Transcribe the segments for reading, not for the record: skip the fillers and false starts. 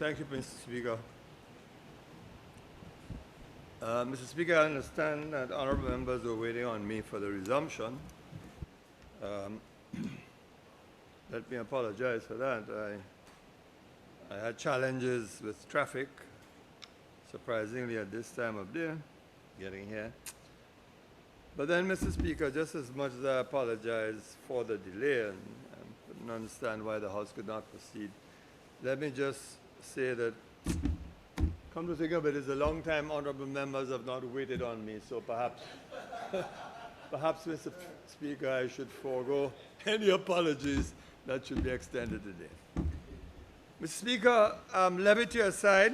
Thank you, Mr. Speaker. Mr. Speaker, I understand that honourable members are waiting on me for the resumption. Let me apologize for that. I had challenges with traffic, surprisingly at this time of day, getting here. But then, Mr. Speaker, just as much as I apologize for the delay and couldn't understand why the House could not proceed, let me just say that, come to think of it, it's a long time honourable members have not waited on me, so perhaps, perhaps, Mr. Speaker, I should forego any apologies that should be extended today. Mr. Speaker, levity aside,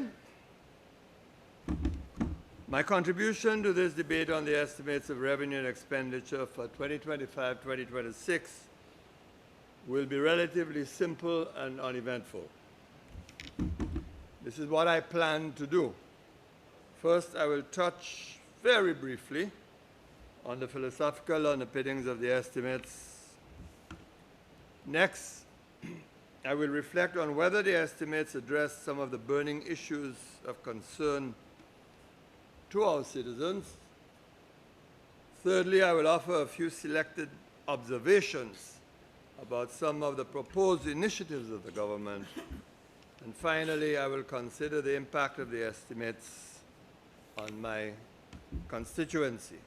my contribution to this debate on the estimates of revenue and expenditure for 2025-2026 will be relatively simple and uneventful. This is what I plan to do. First, I will touch very briefly on the philosophical underpinnings of the estimates. Next, I will reflect on whether the estimates address some of the burning issues of concern to our citizens. Thirdly, I will offer a few selected observations about some of the proposed initiatives of the government. And finally, I will consider the impact of the estimates on my constituency.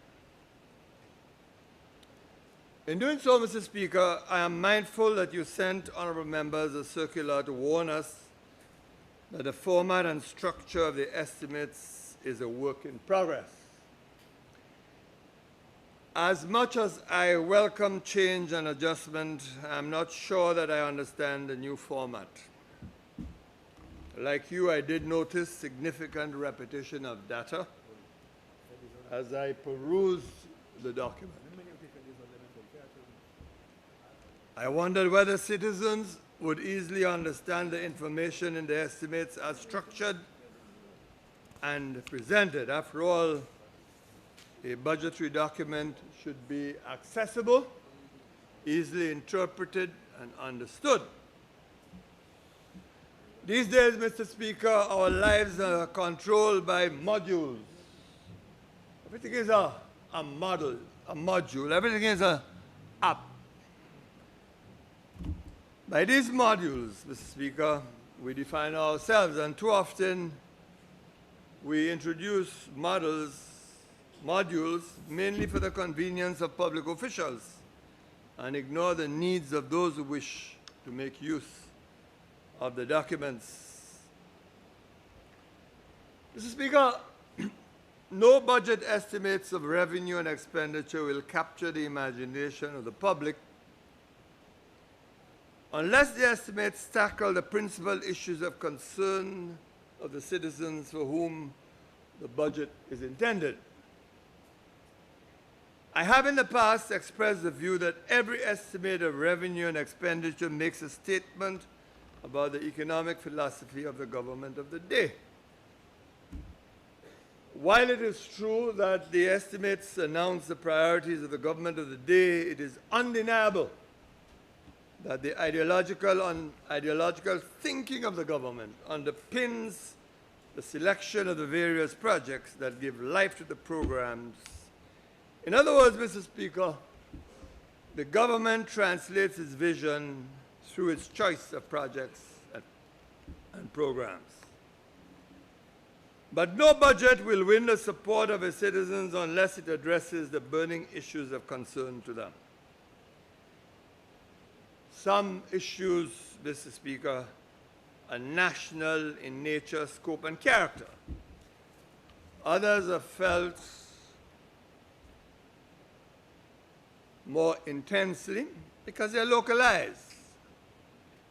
In doing so, Mr. Speaker, I am mindful that you sent honourable members a circular to warn us that the format and structure of the estimates is a work in progress. As much as I welcome change and adjustment, I'm not sure that I understand the new format. Like you, I did notice significant repetition of data as I perused the document. I wondered whether citizens would easily understand the information in the estimates as structured and presented. After all, a budgetary document should be accessible, easily interpreted, and understood. These days, Mr. Speaker, our lives are controlled by modules. Everything is a module. Everything is an app. By these modules, Mr. Speaker, we define ourselves, and too often we introduce modules mainly for the convenience of public officials and ignore the needs of those who wish to make use of the documents. Mr. Speaker, no budget estimates of revenue and expenditure will capture the imagination of the public unless the estimates tackle the principal issues of concern of the citizens for whom the budget is intended. I have in the past expressed the view that every estimate of revenue and expenditure makes a statement about the economic philosophy of the government of the day. While it is true that the estimates announce the priorities of the government of the day, it is undeniable that the ideological thinking of the government underpins the selection of the various projects that give life to the programs. In other words, Mr. Speaker, the government translates its vision through its choice of projects and programs. But no budget will win the support of its citizens unless it addresses the burning issues of concern to them. Some issues, Mr. Speaker, are national in nature, scope, and character. Others are felt more intensely because they're localized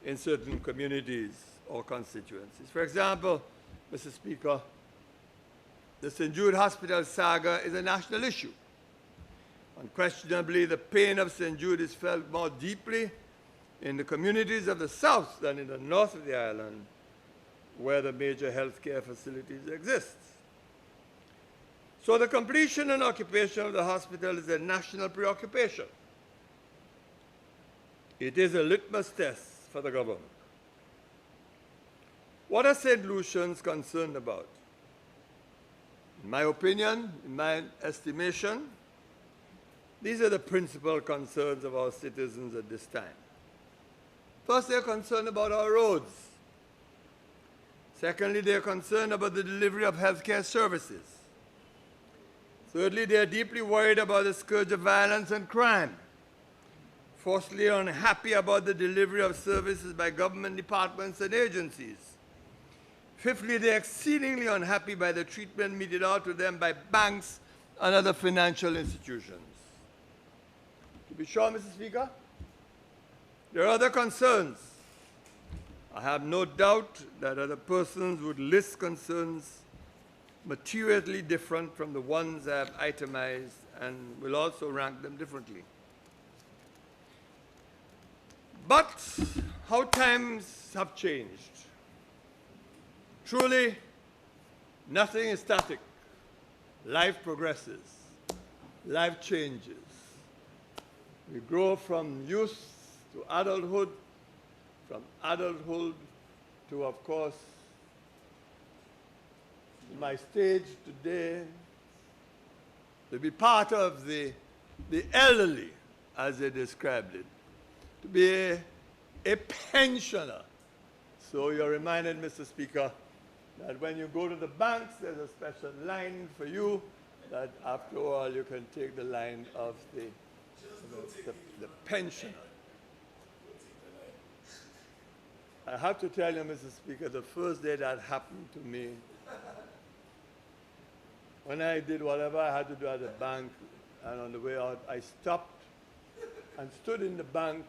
in certain communities or constituencies. For example, Mr. Speaker, the St. Jude Hospital saga is a national issue. Unquestionably, the pain of St. Jude is felt more deeply in the communities of the south than in the north of the island, where the major healthcare facilities exist. So the completion and occupation of the hospital is a national preoccupation. It is a litmus test for the government. What are St. Lucians concerned about? In my opinion, in my estimation, these are the principal concerns of our citizens at this time. First, they're concerned about our roads. Secondly, they're concerned about the delivery of healthcare services. Thirdly, they're deeply worried about the scourge of violence and crime. Fourthly, they're unhappy about the delivery of services by government departments and agencies. Fifthly, they're exceedingly unhappy by the treatment meted out to them by banks and other financial institutions. To be sure, Mr. Speaker, there are other concerns. I have no doubt that other persons would list concerns materially different from the ones I have itemized and will also rank them differently. But how times have changed. Truly, nothing is static. Life progresses. Life changes. We grow from youth to adulthood, from adulthood to, of course, my stage today, to be part of the elderly, as they described it, to be a pensioner. So you're reminded, Mr. Speaker, that when you go to the banks, there's a special line for you, that after all, you can take the line of the pensioner. I have to tell you, Mr. Speaker, the first day that happened to me, when I did whatever I had to do at the bank, and on the way out, I stopped and stood in the bank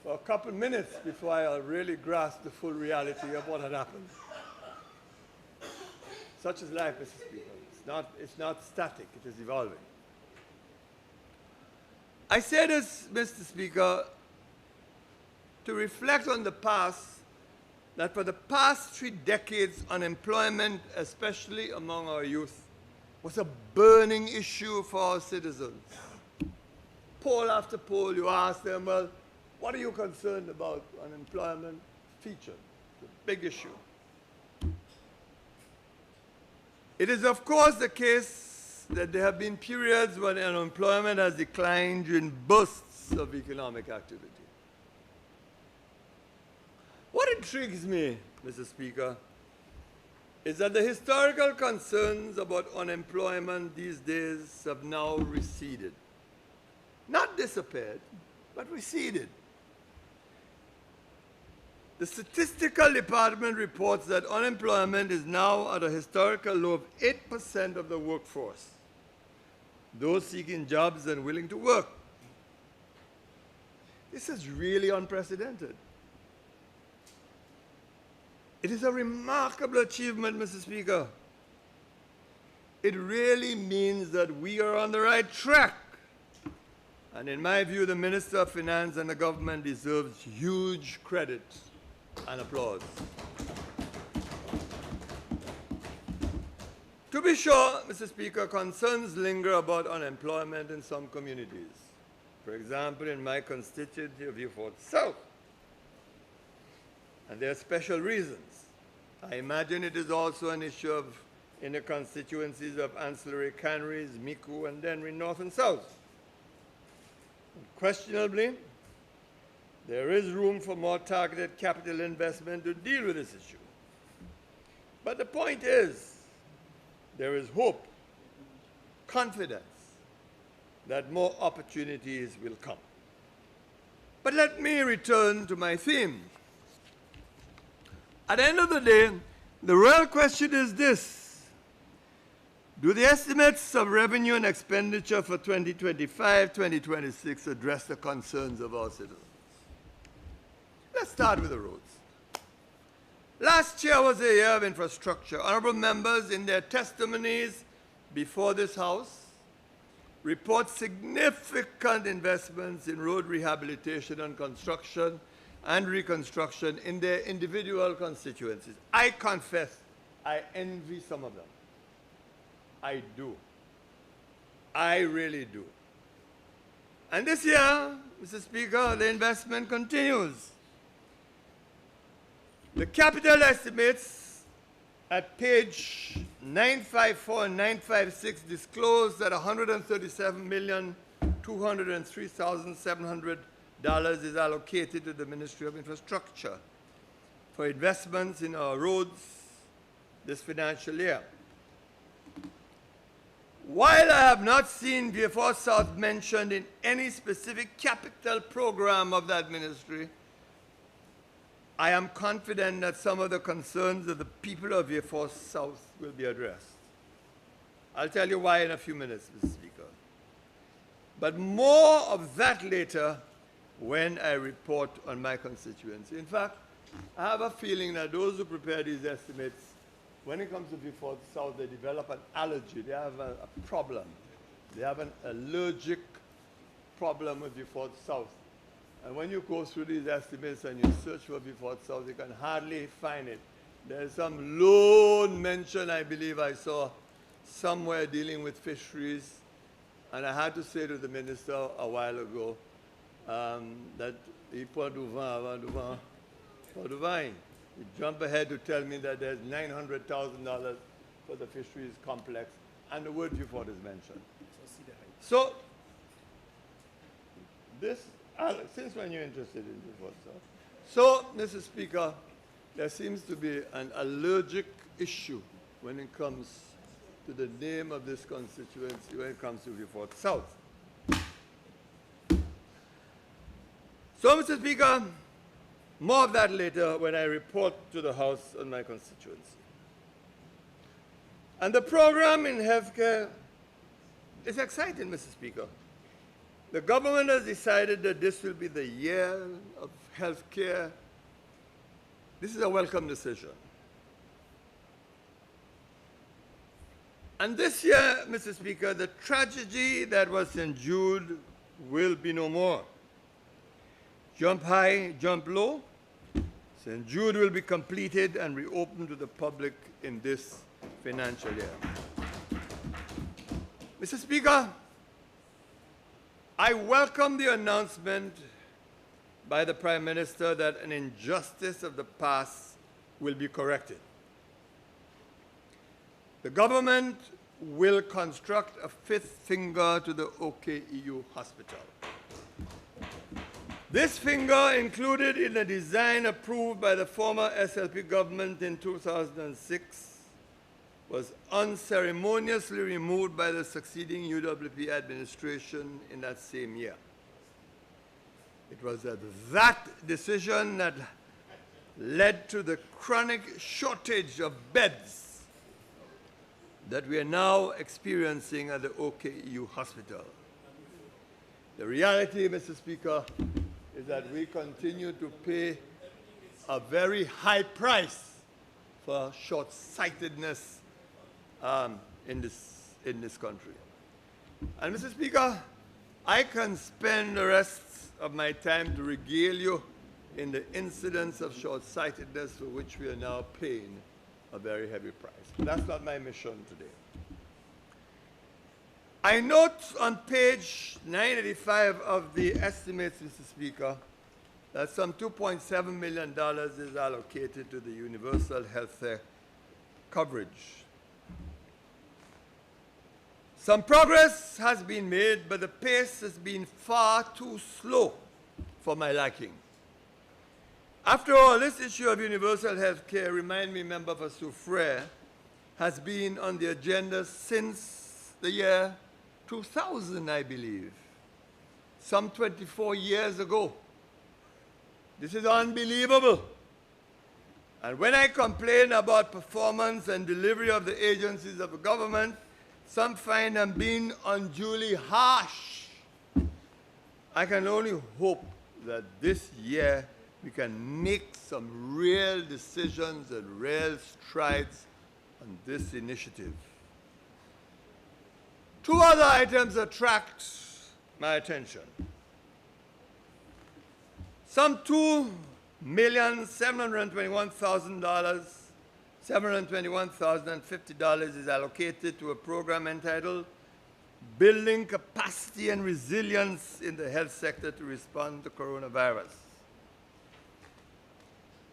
for a couple minutes before I really grasped the full reality of what had happened. Such is life, Mr. Speaker. It's not static, it is evolving. I say this, Mr. Speaker, to reflect on the past, that for the past 3 decades, unemployment, especially among our youth, was a burning issue for our citizens. Poll after poll, you ask them, well, what are you concerned about? Unemployment feature, the big issue. It is, of course, the case that there have been periods when unemployment has declined in bursts of economic activity. What intrigues me, Mr. Speaker, is that the historical concerns about unemployment these days have now receded. Not disappeared, but receded. The Statistical Department reports that unemployment is now at a historical low of 8% of the workforce, those seeking jobs and willing to work. This is really unprecedented. It is a remarkable achievement, Mr. Speaker. It really means that we are on the right track. And in my view, the Minister of Finance and the government deserves huge credit and applause. To be sure, Mr. Speaker, concerns linger about unemployment in some communities. For example, in my constituency of Vieux Fort South. And there are special reasons. I imagine it is also an issue in the constituencies of ancillary canneries, Miku, and Denry North and South. Questionably, there is room for more targeted capital investment to deal with this issue. But the point is, there is hope, confidence that more opportunities will come. But let me return to my theme. At the end of the day, the real question is this: do the estimates of revenue and expenditure for 2025-2026 address the concerns of our citizens? Let's start with the roads. Last year was a year of infrastructure. Honorable members, in their testimonies before this House, report significant investments in road rehabilitation and construction and reconstruction in their individual constituencies. I confess, I envy some of them. I do. I really do. And this year, Mr. Speaker, the investment continues. The capital estimates at page 954 and 956 disclose that $137,203,700 is allocated to the Ministry of Infrastructure for investments in our roads this financial year. While I have not seen Vieux Fort South mentioned in any specific capital program of that ministry, I am confident that some of the concerns of the people of Vieux Fort South will be addressed. I'll tell you why in a few minutes, Mr. Speaker. But more of that later when I report on my constituency. In fact, I have a feeling that those who prepare these estimates, when it comes to Vieux Fort South, they develop an allergy. They have a problem. They have an allergic problem with Vieux Fort South. And when you go through these estimates and you search for Vieux Fort South, you can hardly find it. There's some lone mention, I believe I saw, somewhere dealing with fisheries. And I had to say to the minister a while ago that he put du vin avant du vin for the vine. He jumped ahead to tell me that there's $900,000 for the fisheries complex, and the word Vieux Fort is mentioned. So, this, since when you're interested in Vieux Fort South? So, Mr. Speaker, there seems to be an allergic issue when it comes to the name of this constituency, when it comes to Vieux Fort South. So, Mr. Speaker, more of that later when I report to the House on my constituency. And the program in healthcare is exciting, Mr. Speaker. The government has decided that this will be the year of healthcare. This is a welcome decision. And this year, Mr. Speaker, the tragedy that was endured will be no more. Jump high, jump low. St. Jude will be completed and reopened to the public in this financial year. Mr. Speaker, I welcome the announcement by the Prime Minister that an injustice of the past will be corrected. The government will construct a fifth finger to the OKEU hospital. This finger, included in the design approved by the former SLP government in 2006, was unceremoniously removed by the succeeding UWP administration in that same year. It was that decision that led to the chronic shortage of beds that we are now experiencing at the OKEU hospital. The reality, Mr. Speaker, is that we continue to pay a very high price for short-sightedness in this country. And Mr. Speaker, I can spend the rest of my time to regale you in the incidents of short-sightedness for which we are now paying a very heavy price. That's not my mission today. I note on page 985 of the estimates, Mr. Speaker, that some $2.7 million is allocated to the universal health care coverage. Some progress has been made, but the pace has been far too slow for my liking. After all, this issue of universal health care, remind me, Member for Soufriere, has been on the agenda since the year 2000, I believe, some 24 years ago. This is unbelievable. And when I complain about performance and delivery of the agencies of the government, some find I'm being unduly harsh. I can only hope that this year we can make some real decisions and real strides on this initiative. Two other items attract my attention. Some $2,721,050 is allocated to a program entitled Building Capacity and Resilience in the Health Sector to Respond to Coronavirus.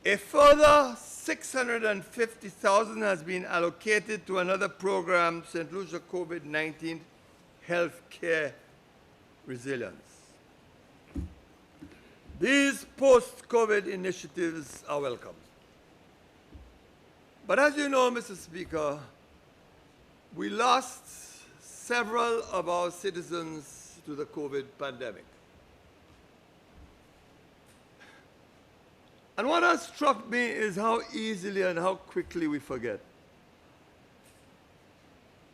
A further $650,000 has been allocated to another program, St. Lucia COVID-19 Healthcare Resilience. These post-COVID initiatives are welcome. But as you know, Mr. Speaker, we lost several of our citizens to the COVID pandemic. And what has struck me is how easily and how quickly we forget.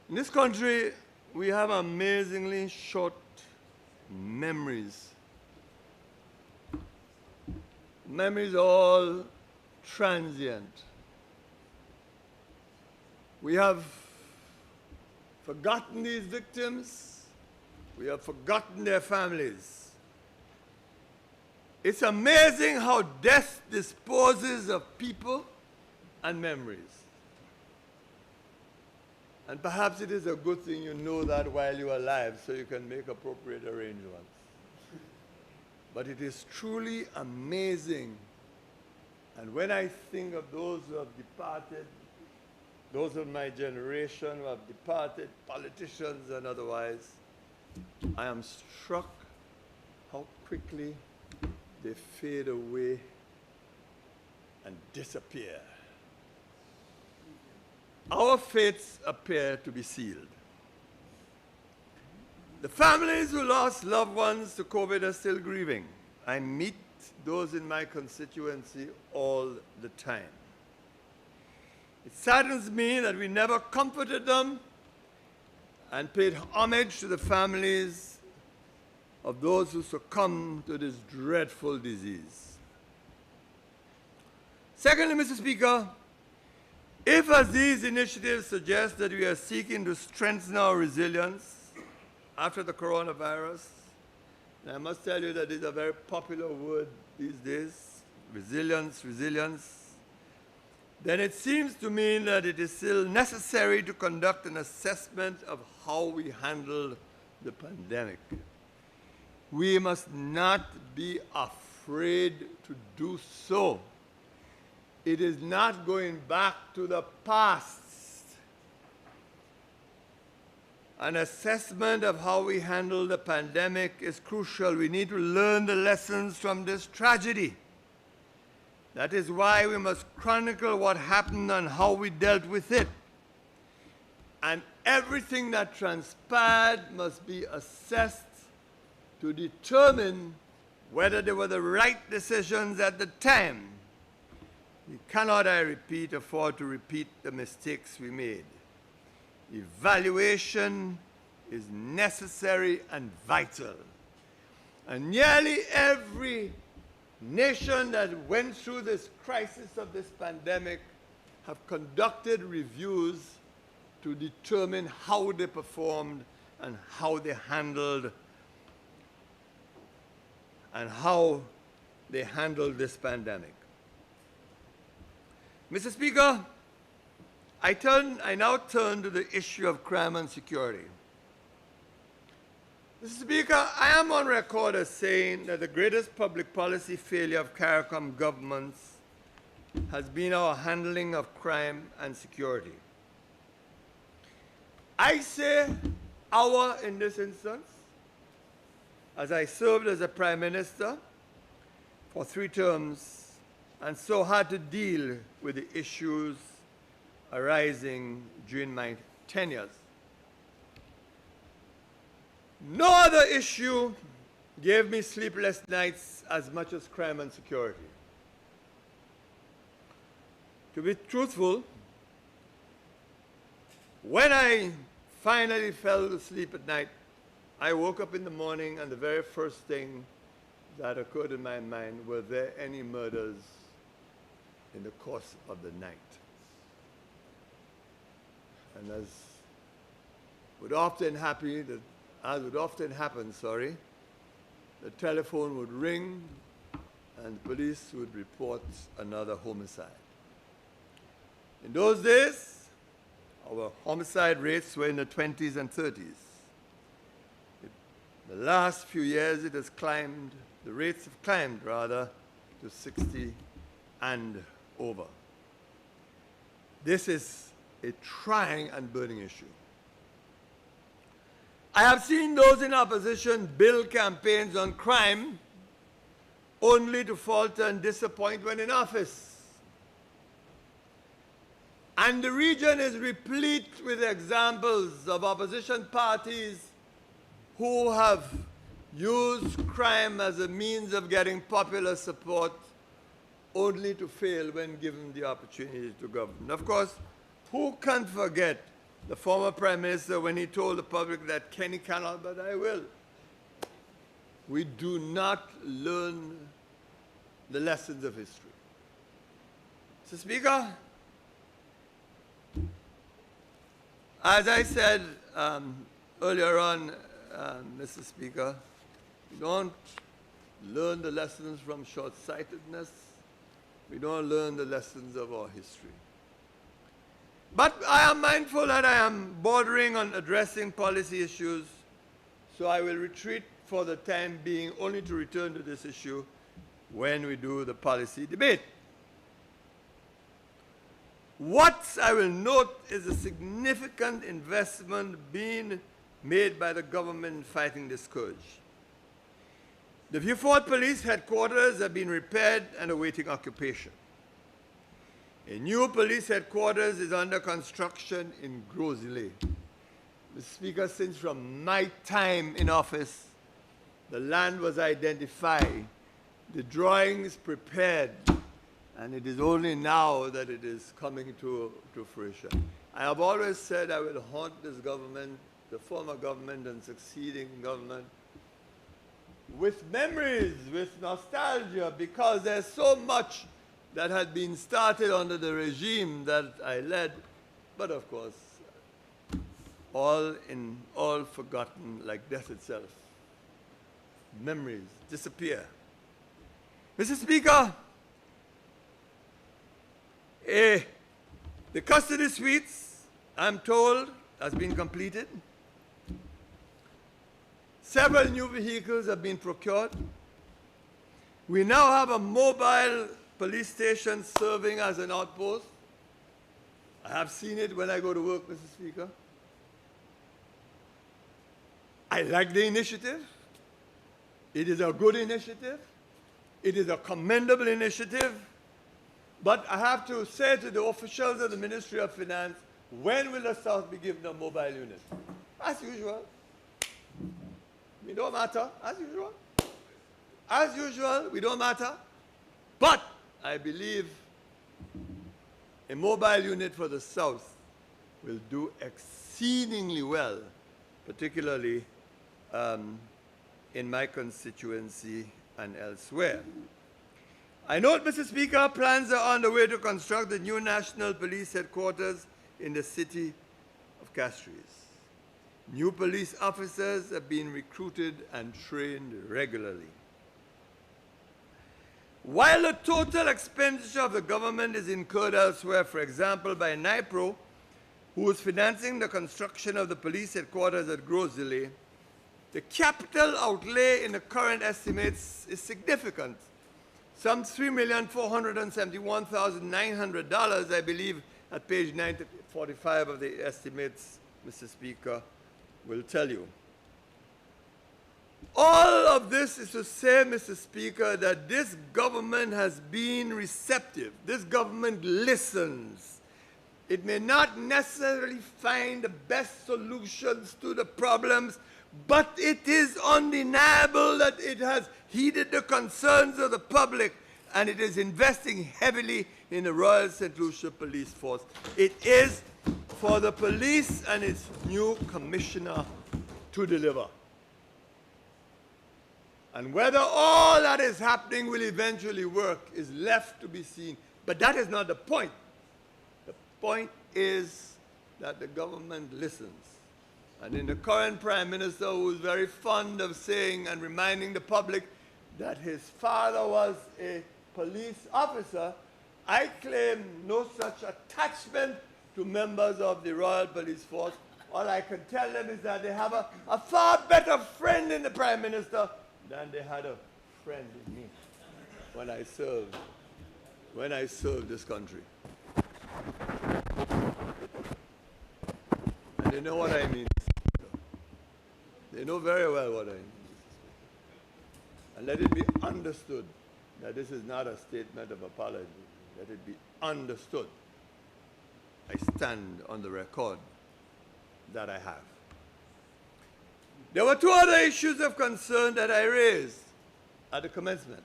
In this country, we have amazingly short memories. Memories are all transient. We have forgotten these victims. We have forgotten their families. It's amazing how death disposes of people and memories. And perhaps it is a good thing you know that while you are alive so you can make appropriate arrangements. But it is truly amazing. And when I think of those who have departed, those of my generation who have departed, politicians and otherwise, I am struck how quickly they fade away and disappear. Our fates appear to be sealed. The families who lost loved ones to COVID are still grieving. I meet those in my constituency all the time. It saddens me that we never comforted them and paid homage to the families of those who succumbed to this dreadful disease. Secondly, Mr. Speaker, if, as these initiatives suggest, that we are seeking to strengthen our resilience after the coronavirus, and I must tell you that it's a very popular word these days, resilience, then it seems to me that it is still necessary to conduct an assessment of how we handle the pandemic. We must not be afraid to do so. It is not going back to the past. An assessment of how we handle the pandemic is crucial. We need to learn the lessons from this tragedy. That is why we must chronicle what happened and how we dealt with it. And everything that transpired must be assessed to determine whether they were the right decisions at the time. We cannot, I repeat, afford to repeat the mistakes we made. Evaluation is necessary and vital. And nearly every nation that went through this crisis of this pandemic have conducted reviews to determine how they performed and how they handled this pandemic. Mr. Speaker, I now turn to the issue of crime and security. Mr. Speaker, I am on record as saying that the greatest public policy failure of CARICOM governments has been our handling of crime and security. I say our in this instance, as I served as a Prime Minister for 3 terms and so had to deal with the issues arising during my tenures. No other issue gave me sleepless nights as much as crime and security. To be truthful, when I finally fell asleep at night, I woke up in the morning and the very first thing that occurred in my mind, were there any murders in the course of the night? And as would often happen, the telephone would ring and the police would report another homicide. In those days, our homicide rates were in the 20s and 30s. The last few years it has climbed, the rates have climbed rather, to 60 and over. This is a trying and burning issue. I have seen those in opposition build campaigns on crime only to falter and disappoint when in office. And the region is replete with examples of opposition parties who have used crime as a means of getting popular support only to fail when given the opportunity to govern. Of course, who can forget the former Prime Minister when he told the public that Kenny cannot, but I will? We do not learn the lessons of history. Mr. Speaker, as I said earlier on, Mr. Speaker, we don't learn the lessons from short-sightedness. We don't learn the lessons of our history. But I am mindful that I am bordering on addressing policy issues, so I will retreat for the time being, only to return to this issue when we do the policy debate. What I will note is a significant investment being made by the government in fighting this scourge. The Vieux Fort Police headquarters have been repaired and awaiting occupation. A new police headquarters is under construction in Gros-Islet. Mr. Speaker, since from my time in office, the land was identified, the drawings prepared, and it is only now that it is coming to fruition. I have always said I will haunt this government, the former government and succeeding government, with memories, with nostalgia, because there's so much that had been started under the regime that I led, but of course, all forgotten like death itself. Memories disappear. Mr. Speaker, the custody suites, I'm told, has been completed. Several new vehicles have been procured. We now have a mobile police station serving as an outpost. I have seen it when I go to work, Mr. Speaker. I like the initiative. It is a good initiative. It is a commendable initiative. But I have to say to the officials of the Ministry of Finance, when will the South be given a mobile unit? As usual. We don't matter, as usual. As usual, we don't matter. But I believe a mobile unit for the South will do exceedingly well, particularly in my constituency and elsewhere. I note, Mr. Speaker, plans are on the way to construct the new National Police Headquarters in the city of Castries. New police officers have been recruited and trained regularly. While the total expenditure of the government is incurred elsewhere, for example, by NIPRO, who is financing the construction of the police headquarters at Gros-Islet, the capital outlay in the current estimates is significant. Some $3,471,900, I believe, at page 945 of the estimates, Mr. Speaker, will tell you. All of this is to say, Mr. Speaker, that this government has been receptive. This government listens. It may not necessarily find the best solutions to the problems, but it is undeniable that it has heeded the concerns of the public, and it is investing heavily in the Royal St. Lucia Police Force. It is for the police and its new commissioner to deliver. And whether all that is happening will eventually work is left to be seen. But that is not the point. The point is that the government listens. And in the current Prime Minister, who is very fond of saying and reminding the public that his father was a police officer, I claim no such attachment to members of the Royal Police Force. All I can tell them is that they have a far better friend in the Prime Minister than they had a friend in me when I served when I served this country. And they know what I mean. They know very well what I mean. And let it be understood that this is not a statement of apology. Let it be understood. I stand on the record that I have. There were two other issues of concern that I raised at the commencement.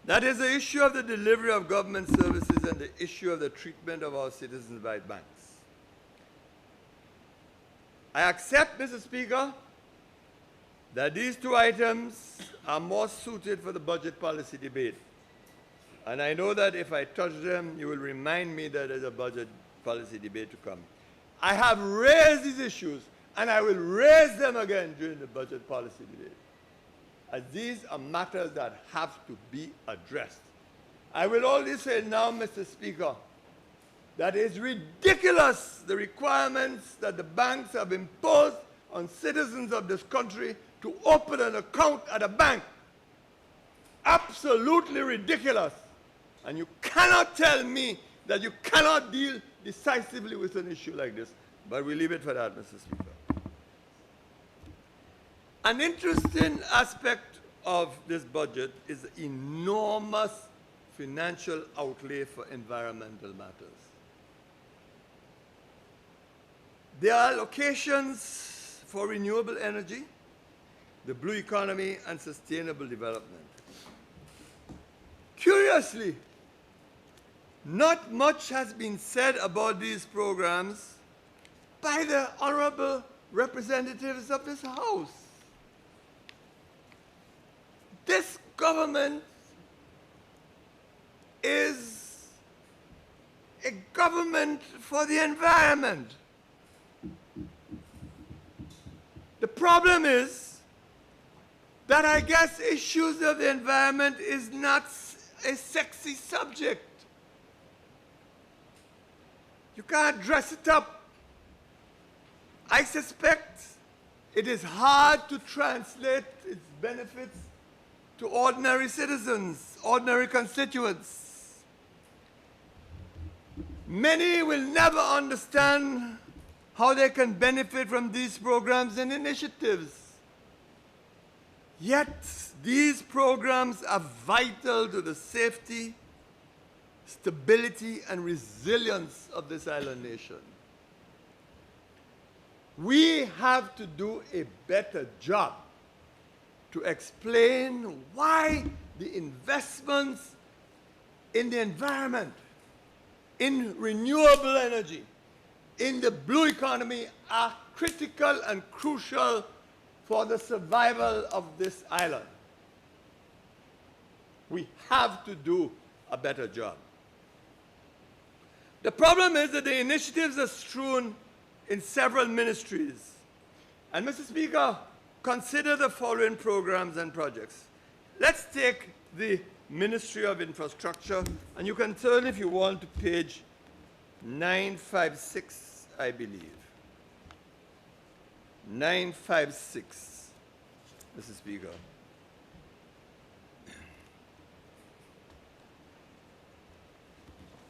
That is the issue of the delivery of government services and the issue of the treatment of our citizens by banks. I accept, Mr. Speaker, that these two items are more suited for the budget policy debate. And I know that if I touch them, you will remind me that there's a budget policy debate to come. I have raised these issues, and I will raise them again during the budget policy debate, as these are matters that have to be addressed. I will only say now, Mr. Speaker, that it's ridiculous, the requirements that the banks have imposed on citizens of this country to open an account at a bank. Absolutely ridiculous. And you cannot tell me that you cannot deal decisively with an issue like this. But we leave it for that, Mr. Speaker. An interesting aspect of this budget is the enormous financial outlay for environmental matters. There are allocations for renewable energy, the blue economy, and sustainable development. Curiously, not much has been said about these programs by the honorable representatives of this House. This government is a government for the environment. The problem is that I guess issues of the environment is not a sexy subject. You can't dress it up. I suspect it is hard to translate its benefits to ordinary citizens, ordinary constituents. Many will never understand how they can benefit from these programs and initiatives. Yet, these programs are vital to the safety, stability, and resilience of this island nation. We have to do a better job to explain why the investments in the environment, in renewable energy, in the blue economy are critical and crucial for the survival of this island. We have to do a better job. The problem is that the initiatives are strewn in several ministries. And Mr. Speaker, consider the following programs and projects. Let's take the Ministry of Infrastructure, and you can turn, if you want, to page 956, I believe. 956, Mr. Speaker.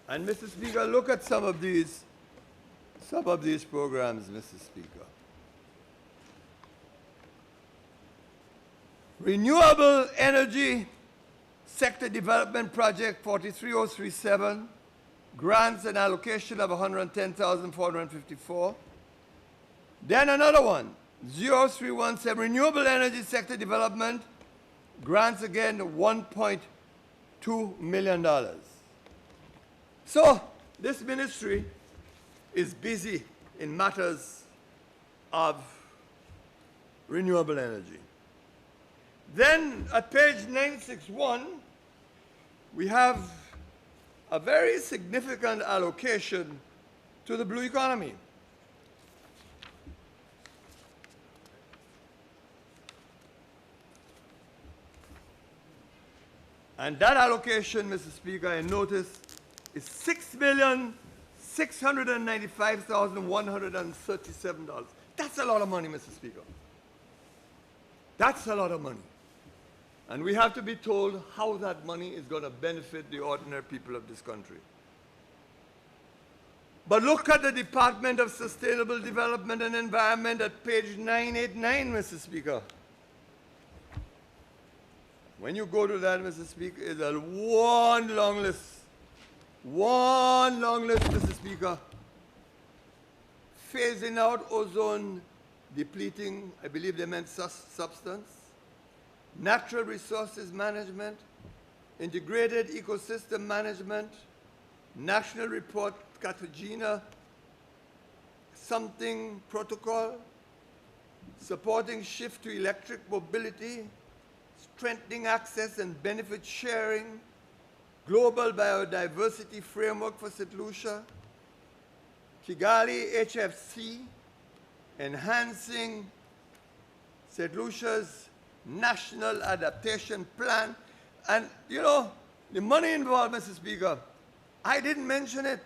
And Mr. Speaker, look at some of these programs, Mr. Speaker. Renewable Energy Sector Development Project 43037, grants and allocation of 110,454. Then another one, 0317, Renewable Energy Sector Development, grants again $1.2 million. So this ministry is busy in matters of renewable energy. Then at page 961, we have a very significant allocation to the blue economy. And that allocation, Mr. Speaker, I notice, is $6,695,137. That's a lot of money, Mr. Speaker. That's a lot of money. And we have to be told how that money is going to benefit the ordinary people of this country. But look at the Department of Sustainable Development and Environment at page 989, Mr. Speaker. When you go to that, Mr. Speaker, it's a one long list. One long list, Mr. Speaker. Phasing out ozone depleting, I believe they meant substance. Natural resources management, integrated ecosystem management, national report Cartagena, something protocol, supporting shift to electric mobility, strengthening access and benefit sharing, global biodiversity framework for St. Lucia, Kigali HFC, enhancing St. Lucia's national adaptation plan. And, you know, the money involved, Mr. Speaker, I didn't mention it.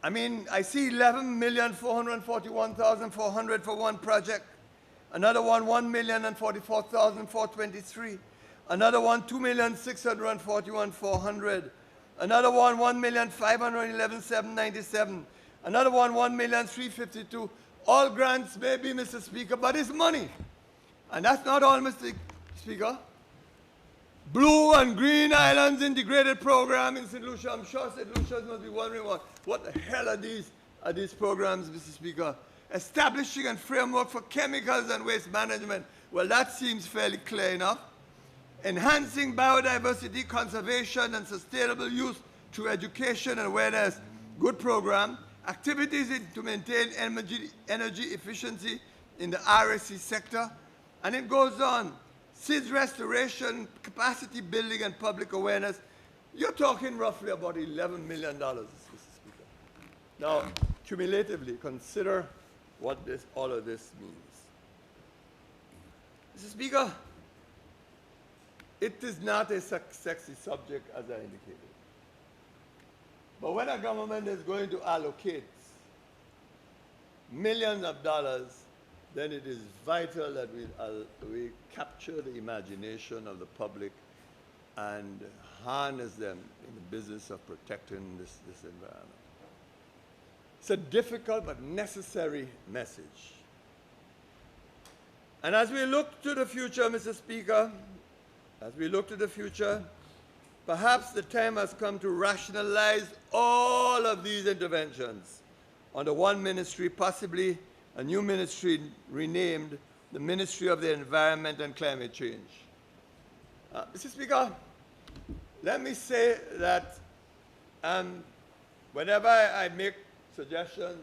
I mean, I see 11,441,400 for one project. Another one, 1,044,423. Another one, 2,641,400. Another one, 1,511,797. Another one, 1,352,000. All grants maybe, Mr. Speaker, but it's money. And that's not all, Mr. Speaker. Blue and Green Islands integrated program in St. Lucia. I'm sure St. Lucia must be wondering what the hell are these programs, Mr. Speaker? Establishing a framework for chemicals and waste management. Well, that seems fairly clear enough. Enhancing biodiversity conservation and sustainable use through education and awareness. Good program. Activities to maintain energy efficiency in the RSC sector. And it goes on. SIDS restoration, capacity building, and public awareness. You're talking roughly about $11 million, Mr. Speaker. Now, cumulatively, consider what all of this means. Mr. Speaker, it is not a sexy subject, as I indicated. But when a government is going to allocate millions of dollars, then it is vital that we capture the imagination of the public and harness them in the business of protecting this environment. It's a difficult but necessary message. And as we look to the future, Mr. Speaker, as we look to the future, perhaps the time has come to rationalize all of these interventions under one ministry, possibly a new ministry renamed the Ministry of the Environment and Climate Change. Mr. Speaker, let me say that whenever I make suggestions,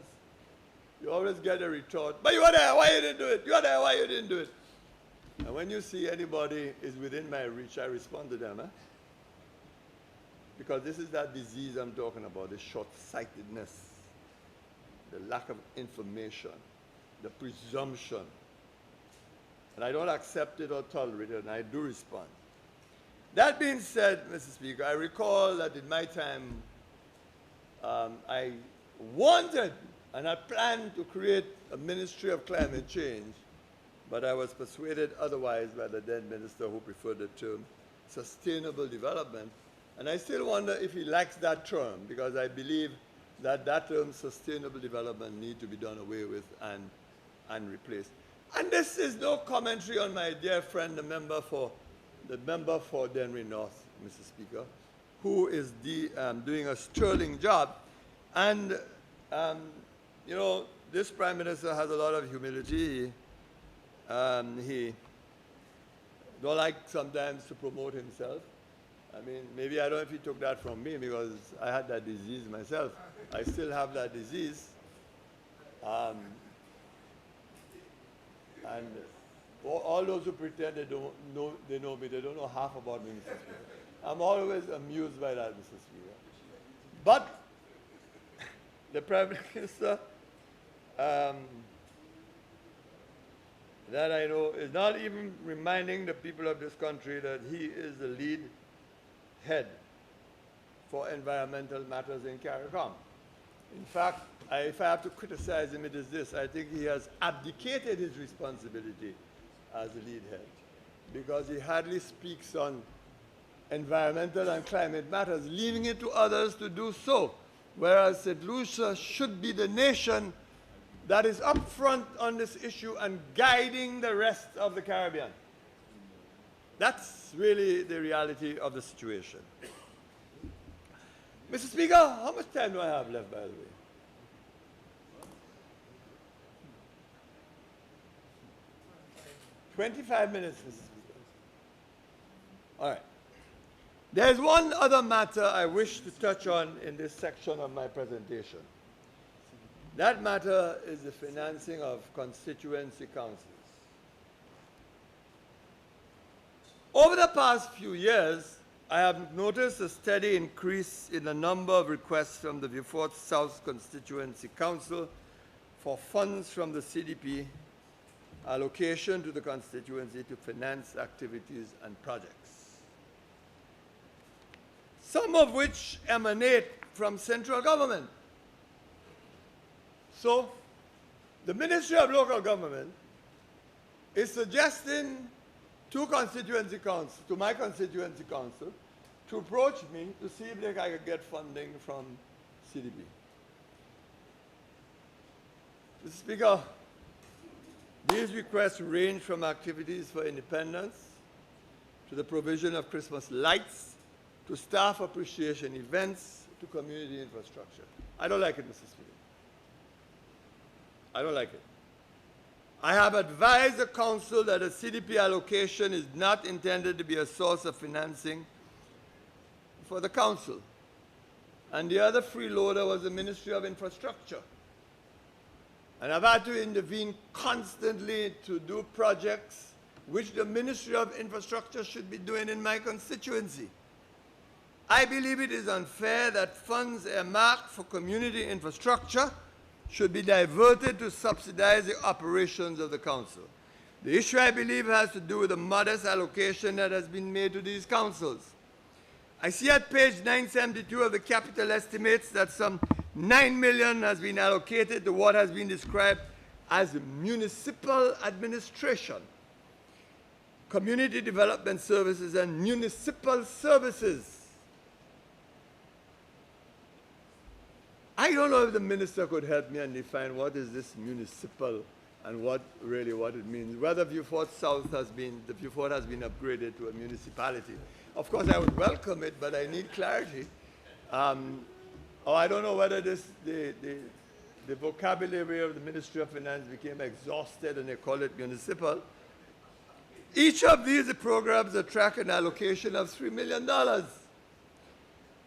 you always get a retort, but you were there, why you didn't do it? You were there, why you didn't do it? And when you see anybody is within my reach, I respond to them. Because this is that disease I'm talking about, the short-sightedness, the lack of information, the presumption. And I don't accept it or tolerate it, and I do respond. That being said, Mr. Speaker, I recall that in my time, I wanted and I planned to create a Ministry of Climate Change, but I was persuaded otherwise by the then minister who preferred the term sustainable development. And I still wonder if he likes that term, because I believe that that term sustainable development needs to be done away with and replaced. And this is no commentary on my dear friend, the member for Denry North, Mr. Speaker, who is doing a sterling job. And, you know, this Prime Minister has a lot of humility. He don't like sometimes to promote himself. I mean, maybe I don't know if he took that from me, because I had that disease myself. I still have that disease. And all those who pretend they know me, they don't know half about me, Mr. Speaker. I'm always amused by that, Mr. Speaker. But the Prime Minister that I know is not even reminding the people of this country that he is the lead head for environmental matters in CARICOM. In fact, if I have to criticize him, it is this. I think he has abdicated his responsibility as the lead head. because he hardly speaks on environmental and climate matters, leaving it to others to do so, whereas St. Lucia should be the nation that is up front on this issue and guiding the rest of the Caribbean. That's really the reality of the situation. Mr. Speaker, how much time do I have left, by the way? "25 minutes, Mr. Speaker." All right. There's one other matter I wish to touch on in this section of my presentation. That matter is the financing of constituency councils. Over the past few years, I have noticed a steady increase in the number of requests from the Vieux Fort South Constituency Council for funds from the CDP allocation to the constituency to finance activities and projects, some of which emanate from central government. So, the Ministry of Local Government is suggesting to my constituency council, to approach me to see if I could get funding from CDP. Mr. Speaker, these requests range from activities for independence, to the provision of Christmas lights, to staff appreciation events, to community infrastructure. I don't like it, Mr. Speaker. I don't like it. I have advised the Council that a CDP allocation is not intended to be a source of financing for the Council. And the other freeloader was the Ministry of Infrastructure. And I've had to intervene constantly to do projects which the Ministry of Infrastructure should be doing in my constituency. I believe it is unfair that funds earmarked for community infrastructure should be diverted to subsidize the operations of the council. The issue, I believe, has to do with the modest allocation that has been made to these councils. I see at page 972 of the capital estimates that some $9 million has been allocated to what has been described as municipal administration, community development services, and municipal services. I don't know if the minister could help me and define what is this municipal and what it means. Whether Vieux Fort South has been upgraded to a municipality. Of course, I would welcome it, but I need clarity. I don't know whether the vocabulary of the Ministry of Finance became exhausted and they call it municipal. Each of these programs attract an allocation of $3 million.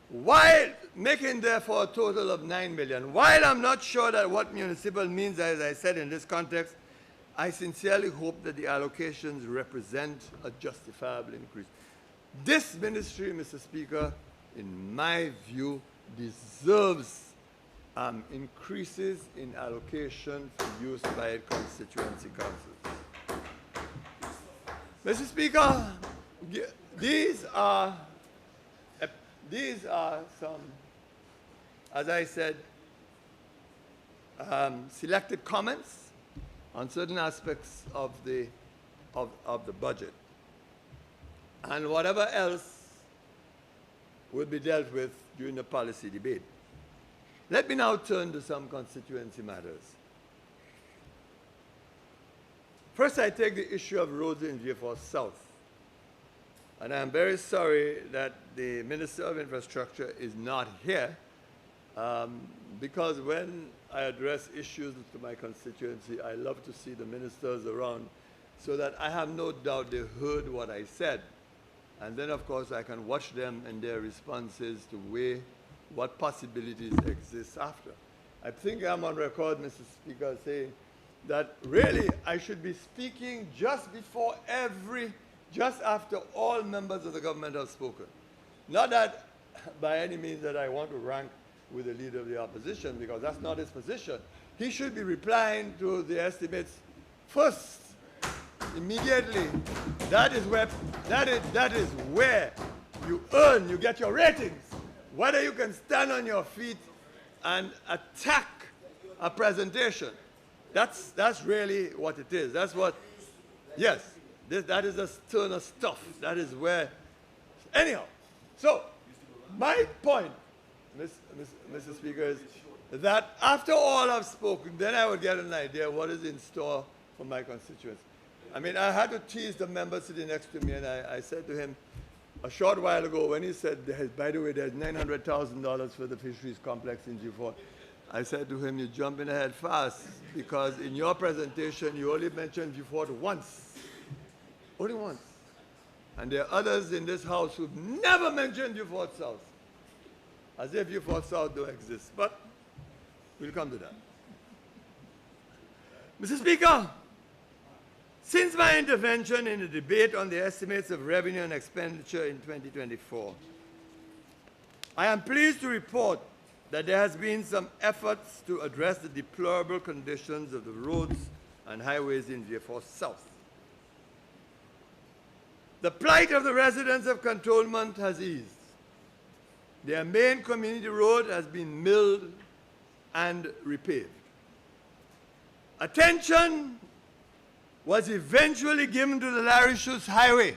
While making therefore a total of $9 million. While I'm not sure that what municipal means, as I said in this context, I sincerely hope that the allocations represent a justifiable increase. This ministry, Mr. Speaker, in my view, deserves increases in allocation for use by constituency councils. Mr. Speaker, these are some, as I said, selected comments on certain aspects of the budget. And whatever else will be dealt with during the policy debate. Let me now turn to some constituency matters. First, I take the issue of roads in Vieux Fort South. And I'm very sorry that the Minister of Infrastructure is not here, because when I address issues to my constituency, I love to see the ministers around so that I have no doubt they heard what I said. And then, of course, I can watch them and their responses to weigh what possibilities exist after. I think I'm on record, Mr. Speaker, saying that really I should be speaking just after all members of the government have spoken. Not that by any means that I want to rank with the leader of the opposition, because that's not his position. He should be replying to the estimates first, immediately. That is where you get your ratings. Whether you can stand on your feet and attack a presentation. That's really what it is. That's what, yes. That is a ton of stuff. That is where, anyhow. So, my point, Mr. Speaker, is that after all I've spoken, then I would get an idea what is in store for my constituents. I mean, I had to tease the member sitting next to me, and I said to him a short while ago when he said, by the way, there's $900,000 for the fisheries complex in Vieux Fort. I said to him, you're jumping ahead fast, because in your presentation, you only mentioned Vieux Fort once. Only once. And there are others in this House who've never mentioned Vieux Fort South, as if Vieux Fort South don't exist. But we'll come to that. Mr. Speaker, since my intervention in the debate on the estimates of revenue and expenditure in 2024, I am pleased to report that there has been some efforts to address the deplorable conditions of the roads and highways in Vieux Fort South. The plight of the residents of Cantonment has eased. Their main community road has been milled and repaved. Attention was eventually given to the Larishus Highway.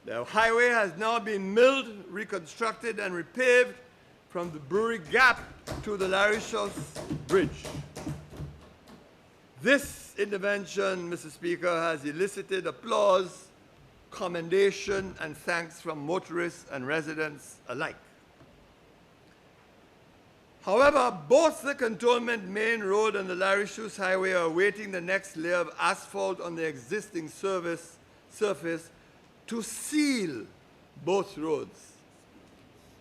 The highway has now been milled, reconstructed, and repaved from the Brewery Gap to the Larishus Bridge. This intervention, Mr. Speaker, has elicited applause, commendation, and thanks from motorists and residents alike. However, both the Cantonment Main Road and the Larishus Highway are awaiting the next layer of asphalt on the existing surface to seal both roads.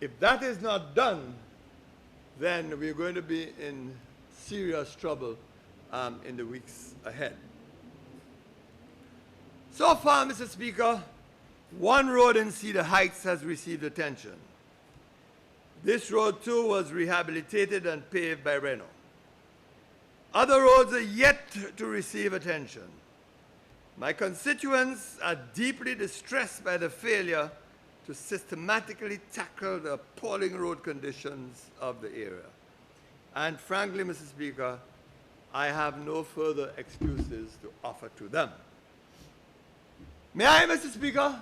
If that is not done, then we're going to be in serious trouble in the weeks ahead. So far, Mr. Speaker, one road in Cedar Heights has received attention. This road, too, was rehabilitated and paved by Renault. Other roads are yet to receive attention. My constituents are deeply distressed by the failure to systematically tackle the appalling road conditions of the area. And frankly, Mr. Speaker, I have no further excuses to offer to them. May I, Mr. Speaker,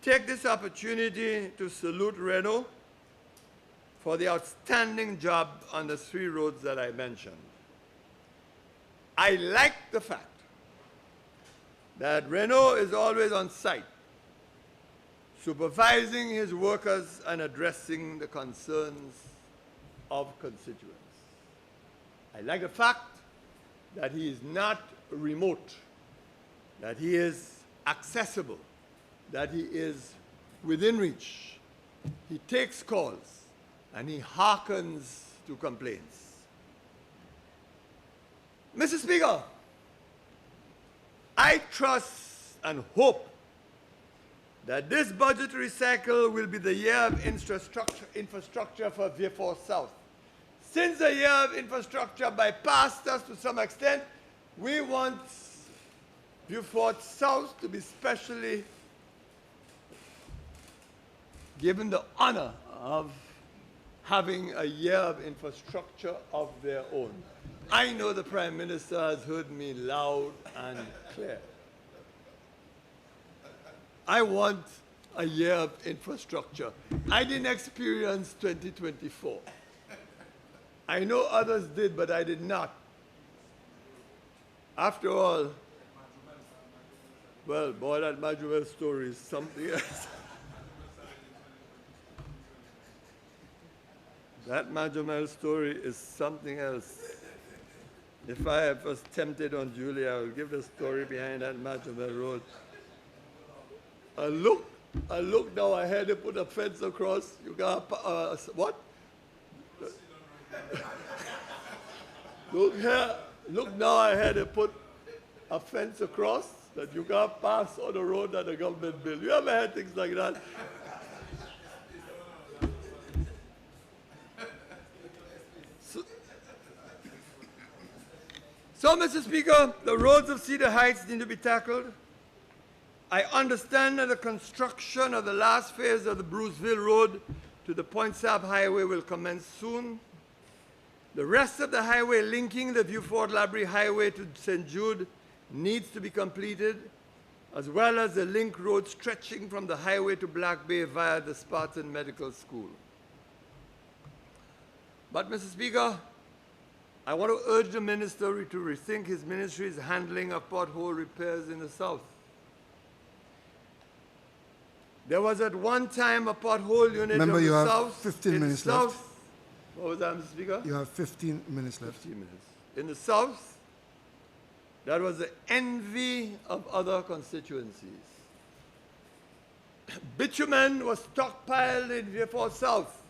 take this opportunity to salute Renault for the outstanding job on the three roads that I mentioned. I like the fact that Renault is always on site, supervising his workers and addressing the concerns of constituents. I like the fact that he is not remote, that he is accessible, that he is within reach. He takes calls, and he hearkens to complaints. Mr. Speaker, I trust and hope that this budgetary cycle will be the year of infrastructure for Vieux Fort South. Since the year of infrastructure bypassed us to some extent, we want Vieux Fort South to be specially given the honor of having a year of infrastructure of their own. I know the Prime Minister has heard me loud and clear. I want a year of infrastructure. I didn't experience 2024. I know others did, but I did not. After all, well, boy, that Majuel story is something else. That Majuel story is something else. If I was tempted on Julia, I will give the story behind that Majuel road. I look now, I had to put a fence across. You got what? Look here, look now, I had to put a fence across that you can't pass on the road that the government built. You ever had things like that? So, Mr. Speaker, the roads of Cedar Heights need to be tackled. I understand that the construction of the last phase of the Bruceville Road to the Point Sap Highway will commence soon. The rest of the highway linking the Vieux Fort Labrie Highway to St. Jude needs to be completed, as well as the link road stretching from the highway to Black Bay via the Spartan Medical School. But, Mr. Speaker, I want to urge the minister to rethink his ministry's handling of pothole repairs in the South. There was at one time a pothole unit Member, of you the have South. 15 minutes left. What was that, Mr. Speaker? You have 15 minutes left. 15 minutes. In the South, that was the envy of other constituencies. Bitumen was stockpiled in Vieux Fort South,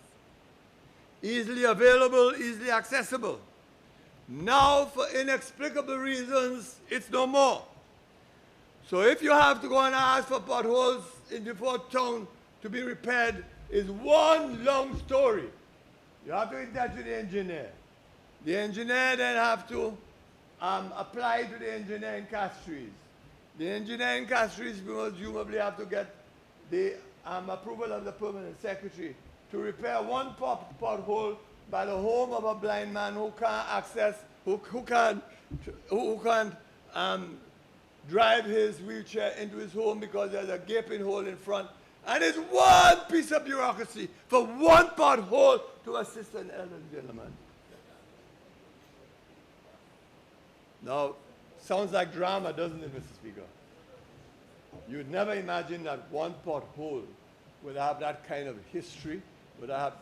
easily available, easily accessible. Now, for inexplicable reasons, it's no more. So if you have to go and ask for potholes in Vieux Fort town to be repaired, it's one long story. You have to get in touch with the engineer. The engineer then have to apply to the engineering castries. The engineering castries will presumably have to get the approval of the permanent secretary to repair one pothole by the home of a blind man who can't access, who can't drive his wheelchair into his home because there's a gaping hole in front. And it's one piece of bureaucracy for one pothole to assist an elderly gentleman. Now, sounds like drama, doesn't it, Mr. Speaker? You'd never imagine that one pothole would have that kind of history, but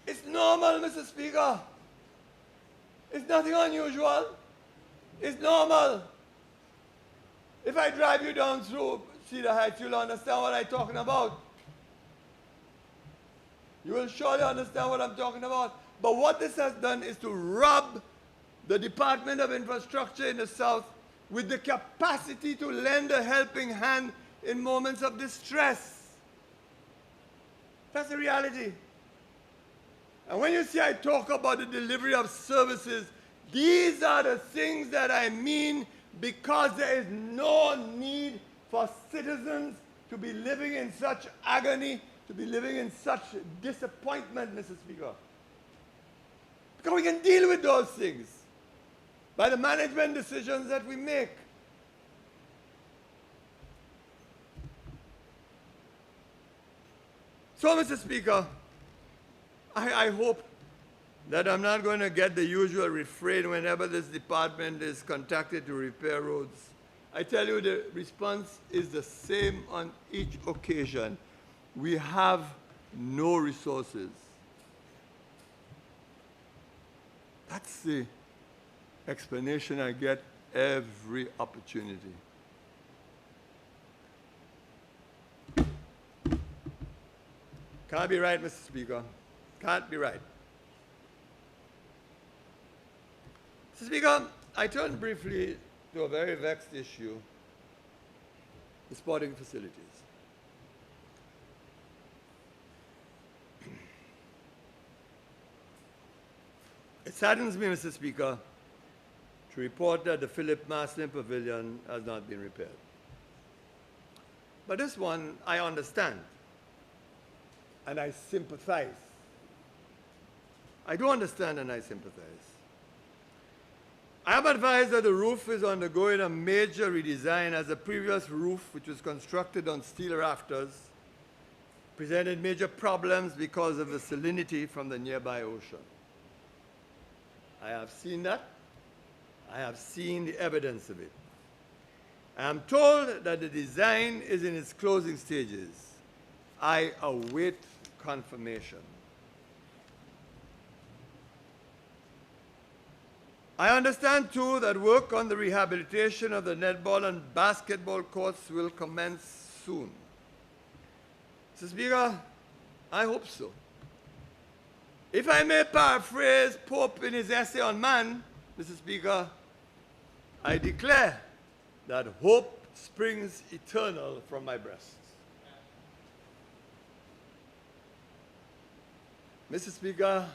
it's normal, Mr. Speaker. It's nothing unusual. It's normal. If I drive you down through Cedar Heights, you'll understand what I'm talking about. You will surely understand what I'm talking about. But what this has done is to rob the Department of Infrastructure in the South with the capacity to lend a helping hand in moments of distress. That's the reality. And when you see I talk about the delivery of services, these are the things that I mean, because there is no need for citizens to be living in such agony, to be living in such disappointment, Mr. Speaker. Because we can deal with those things by the management decisions that we make. So, Mr. Speaker, I hope that I'm not going to get the usual refrain whenever this department is contacted to repair roads. I tell you, the response is the same on each occasion. We have no resources. That's the explanation I get every opportunity. Can't be right, Mr. Speaker. Can't be right. Mr. Speaker, I turn briefly to a very vexed issue, the sporting facilities. It saddens me, Mr. Speaker, to report that the Philip Maslin Pavilion has not been repaired. But this one, I understand, and I sympathize. I do understand and I sympathize. I am advised that the roof is undergoing a major redesign, as the previous roof, which was constructed on steel rafters, presented major problems because of the salinity from the nearby ocean. I have seen that. I have seen the evidence of it. I am told that the design is in its closing stages. I await confirmation. I understand, too, that work on the rehabilitation of the netball and basketball courts will commence soon. Mr. Speaker, I hope so. If I may paraphrase Pope in his essay on man, Mr. Speaker, I declare that hope springs eternal from my breast. Mr. Speaker,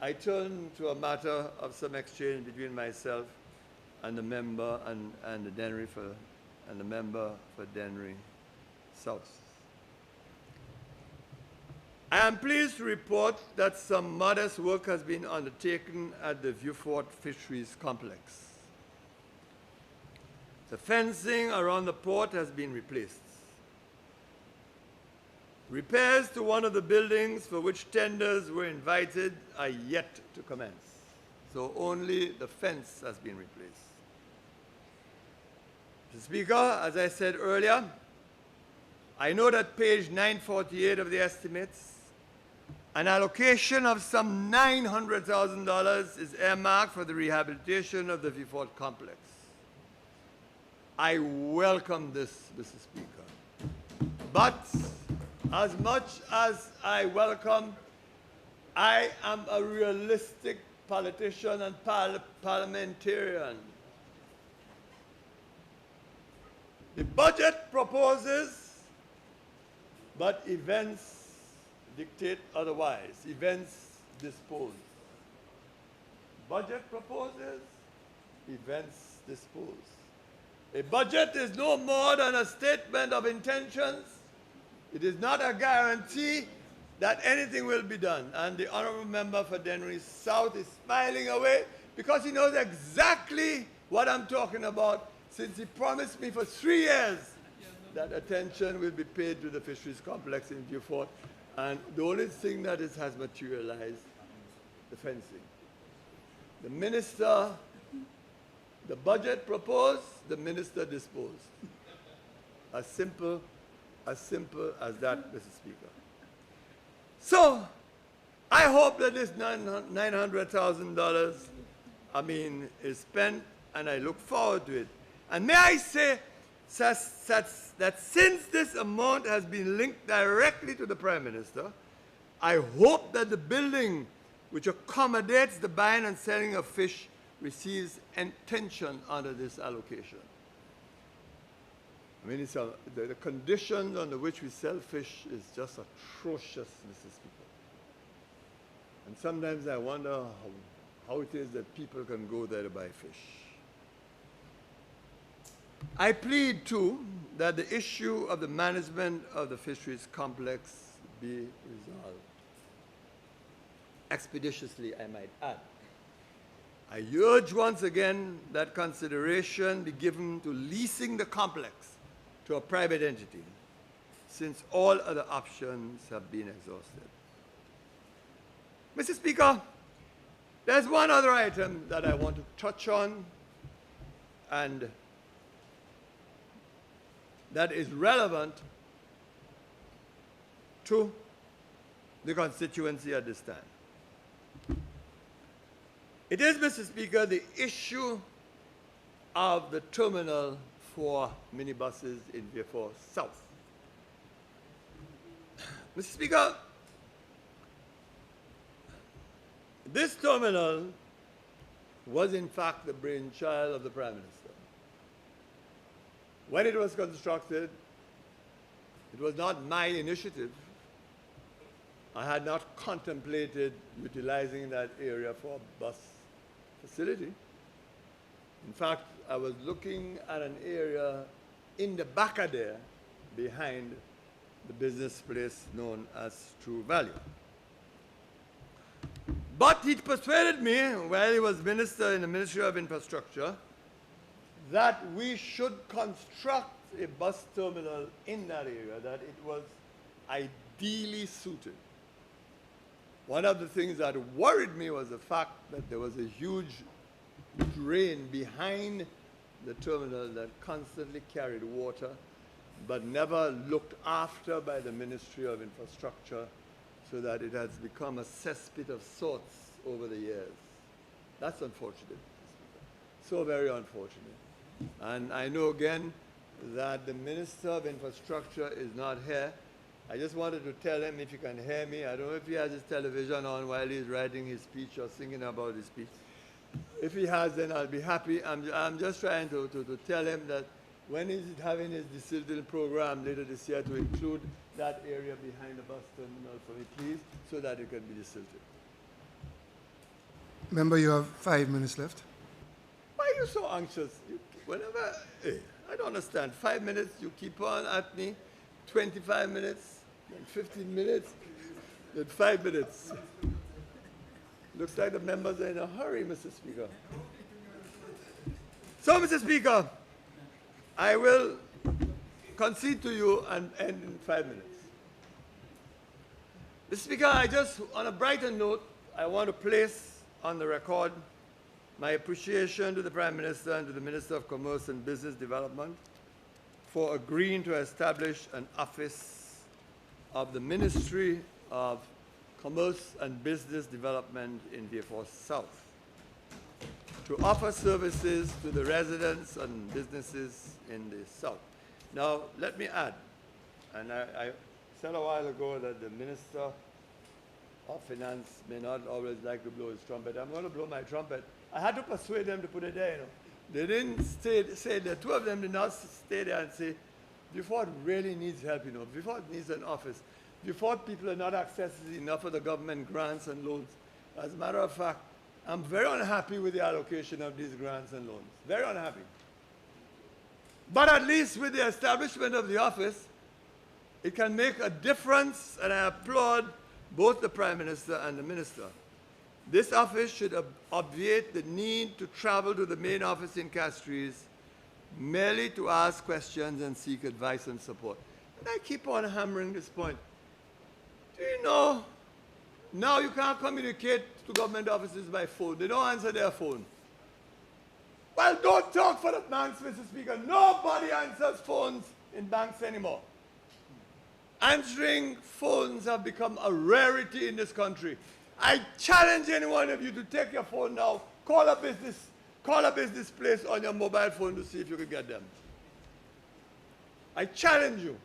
I turn to a matter of some exchange between myself and the member and the member for Dennery South. I am pleased to report that some modest work has been undertaken at the Vieux Fort Fisheries Complex. The fencing around the port has been replaced. Repairs to one of the buildings for which tenders were invited are yet to commence. So only the fence has been replaced. Mr. Speaker, as I said earlier, I know that page 948 of the estimates, an allocation of some $900,000 is earmarked for the rehabilitation of the Vieux Fort complex. I welcome this, Mr. Speaker. But as much as I welcome, I am a realistic politician and parliamentarian. The budget proposes, but events dictate otherwise. Events dispose. Budget proposes, events dispose. A budget is no more than a statement of intentions. It is not a guarantee that anything will be done. And the honorable member for Dennery South is smiling away because he knows exactly what I'm talking about, since he promised me for 3 years that attention will be paid to the fisheries complex in Vieux Fort. And the only thing that has materialized, the fencing. The minister, the budget proposed, the minister disposed. As simple as that, Mr. Speaker. So, I hope that this $900,000, is spent, and I look forward to it. And may I say that since this amount has been linked directly to the Prime Minister, I hope that the building which accommodates the buying and selling of fish receives attention under this allocation. The conditions under which we sell fish is just atrocious, Mr. Speaker. And sometimes I wonder how it is that people can go there to buy fish. I plead, too, that the issue of the management of the fisheries complex be resolved. Expeditiously, I might add. I urge once again that consideration be given to leasing the complex to a private entity, since all other options have been exhausted. Mr. Speaker, there's one other item that I want to touch on, and that is relevant to the constituency at this time. It is, Mr. Speaker, the issue of the terminal for minibuses in Vieux Fort South. Mr. Speaker, this terminal was in fact the brainchild of the Prime Minister. When it was constructed, it was not my initiative. I had not contemplated utilizing that area for a bus facility. In fact, I was looking at an area in the back of there, behind the business place known as True Value. But he persuaded me, while he was minister in the Ministry of Infrastructure, that we should construct a bus terminal in that area, that it was ideally suited. One of the things that worried me was the fact that there was a huge drain behind the terminal that constantly carried water, but never looked after by the Ministry of Infrastructure, so that it has become a cesspit of sorts over the years. That's unfortunate. So very unfortunate. And I know again that the Minister of Infrastructure is not here. I just wanted to tell him, if he can hear me, I don't know if he has his television on while he's writing his speech or singing about his speech. If he has, then I'll be happy. I'm just trying to tell him that when he's having his desilting program later this year, to include that area behind the bus terminal for me, please, so that it can be desilted. Member, you have 5 minutes left. Why are you so anxious? I don't understand. 5 minutes, you keep on at me. 25 minutes, then 15 minutes, then 5 minutes. Looks like the members are in a hurry, Mr. Speaker. So, Mr. Speaker, I will concede to you and end in 5 minutes. Mr. Speaker, on a brighter note, I want to place on the record my appreciation to the Prime Minister and to the Minister of Commerce and Business Development for agreeing to establish an office of the Ministry of Commerce and Business Development in Vieux Fort South to offer services to the residents and businesses in the South. Now, let me add, and I said a while ago that the Minister of Finance may not always like to blow his trumpet. I'm going to blow my trumpet. I had to persuade them to put it there, you know. They didn't say the two of them did not stay there and say, Vieux Fort really needs help, you know. Vieux Fort needs an office. Vieux Fort people are not accessing enough of the government grants and loans. As a matter of fact, I'm very unhappy with the allocation of these grants and loans. Very unhappy. But at least with the establishment of the office, it can make a difference, and I applaud both the Prime Minister and the Minister. This office should obviate the need to travel to the main office in Castries merely to ask questions and seek advice and support. And I keep on hammering this point. Do you know, now you can't communicate to government offices by phone. They don't answer their phone. Well, don't talk for the banks, Mr. Speaker. Nobody answers phones in banks anymore. Answering phones have become a rarity in this country. I challenge any one of you to take your phone now, call a business place on your mobile phone to see if you can get them. I challenge you.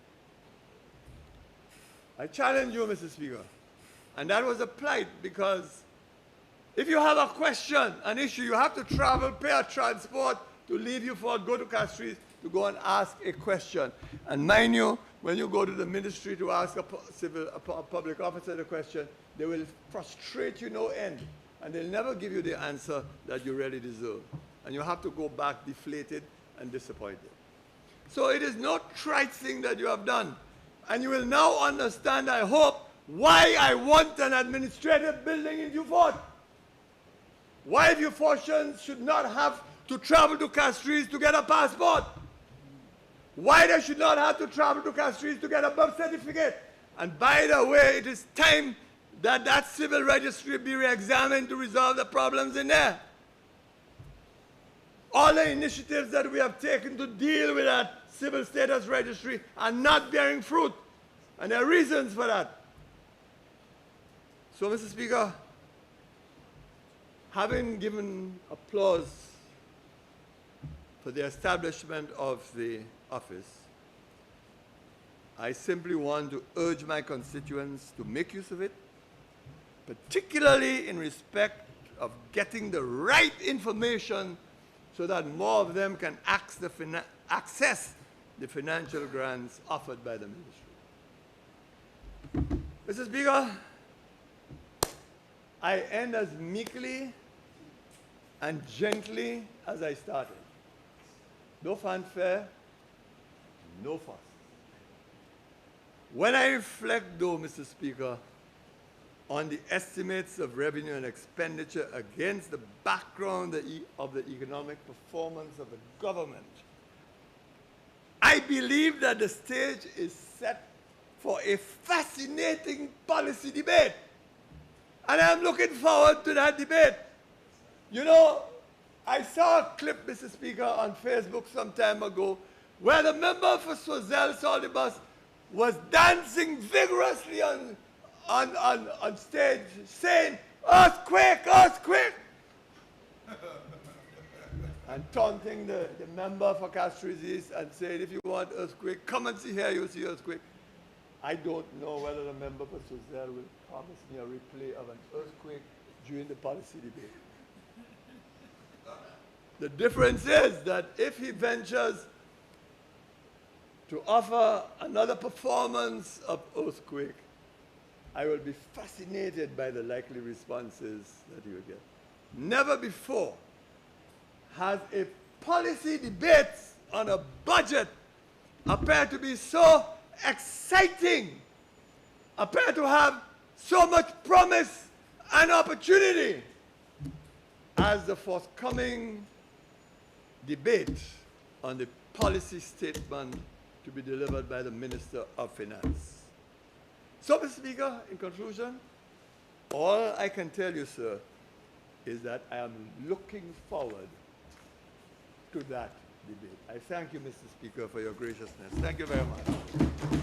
I challenge you, Mr. Speaker. And that was a plight because if you have a question, an issue, you have to travel, pay a transport to leave you for go to Castries to go and ask a question. And mind you, when you go to the ministry to ask a public officer the question, they will frustrate you no end. And they'll never give you the answer that you really deserve. And you have to go back deflated and disappointed. So it is no trite thing that you have done. And you will now understand, I hope, why I want an administrative building in Vieux Fort. Why Vieux Fortians should not have to travel to Castries to get a passport. Why they should not have to travel to Castries to get a birth certificate. And by the way, it is time that that civil registry be re-examined to resolve the problems in there. All the initiatives that we have taken to deal with that civil status registry are not bearing fruit. And there are reasons for that. So, Mr. Speaker, having given applause for the establishment of the office, I simply want to urge my constituents to make use of it, particularly in respect of getting the right information so that more of them can access the financial grants offered by the ministry. Mr. Speaker, I end as meekly and gently as I started. No fanfare, no fuss. When I reflect, though, Mr. Speaker, on the estimates of revenue and expenditure against the background of the economic performance of the government, I believe that the stage is set for a fascinating policy debate. And I'm looking forward to that debate. You know, I saw a clip, Mr. Speaker, on Facebook some time ago where the member for Swazelle Solibus was dancing vigorously on stage saying, "Earthquake, earthquake!" and taunting the member for Castries East and saying, "If you want earthquake, come and see here, you'll see earthquake." I don't know whether the member for Swazelle will promise me a replay of an earthquake during the policy debate. The difference is that if he ventures to offer another performance of earthquake, I will be fascinated by the likely responses that he will get. Never before has a policy debate on a budget appeared to be so exciting, appeared to have so much promise and opportunity as the forthcoming debate on the policy statement to be delivered by the Minister of Finance. So, Mr. Speaker, in conclusion, all I can tell you, sir, is that I am looking forward to that debate. I thank you, Mr. Speaker, for your graciousness. Thank you very much.